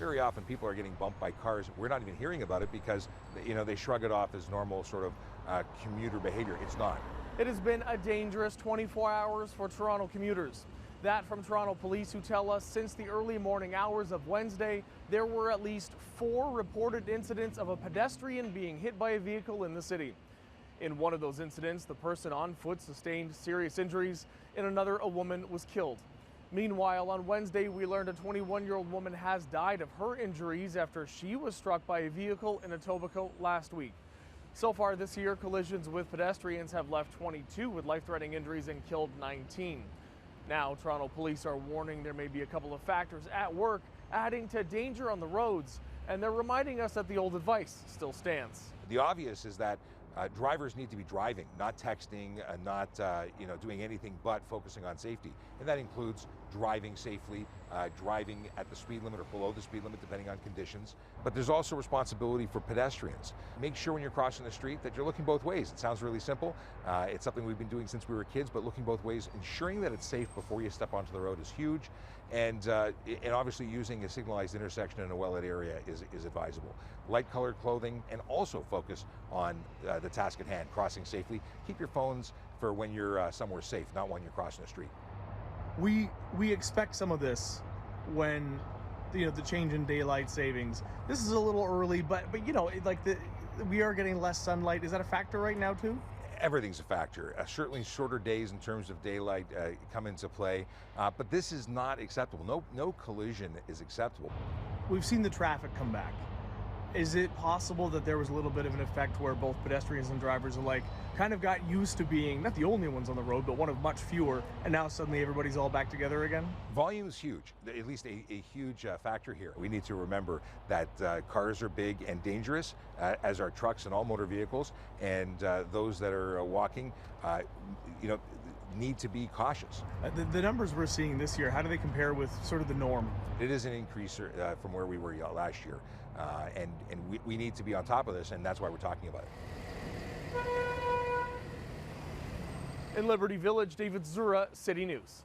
very often people are getting bumped by cars. We're not even hearing about it because, they shrug it off as normal sort of commuter behavior. It's not. It has been a dangerous 24 hours for Toronto commuters. That from Toronto police, who tell us since the early morning hours of Wednesday, there were at least 4 reported incidents of a pedestrian being hit by a vehicle in the city. In one of those incidents, the person on foot sustained serious injuries. In another, a woman was killed. Meanwhile, on Wednesday, we learned a 21-year-old woman has died of her injuries after she was struck by a vehicle in Etobicoke last week. So far this year, collisions with pedestrians have left 22 with life-threatening injuries and killed 19. Now, Toronto police are warning there may be a couple of factors at work adding to danger on the roads, and they're reminding us that the old advice still stands. The obvious is that drivers need to be driving, not texting, not doing anything but focusing on safety. And that includes driving safely, driving at the speed limit or below the speed limit, depending on conditions. But there's also responsibility for pedestrians. Make sure when you're crossing the street that you're looking both ways. It sounds really simple. It's something we've been doing since we were kids, but looking both ways, ensuring that it's safe before you step onto the road is huge. And obviously using a signalized intersection in a well-lit area is advisable. Light colored clothing, and also focus on the task at hand, crossing safely. Keep your phones for when you're somewhere safe, not when you're crossing the street. We expect some of this when the change in daylight savings. This is a little early, but we are getting less sunlight. Is that a factor right now too? Everything's a factor. Certainly shorter days in terms of daylight come into play, but this is not acceptable. No collision is acceptable. We've seen the traffic come back. Is it possible that there was a little bit of an effect where both pedestrians and drivers alike kind of got used to being not the only ones on the road, but one of much fewer, and now suddenly everybody's all back together again? Volume is huge, at least a huge factor here. We need to remember that cars are big and dangerous, as are trucks and all motor vehicles, and those that are walking, need to be cautious. The numbers we're seeing this year, how do they compare with sort of the norm? It is an increase from where we were last year, and we need to be on top of this, and that's why we're talking about it. In Liberty Village, David Zura, City News.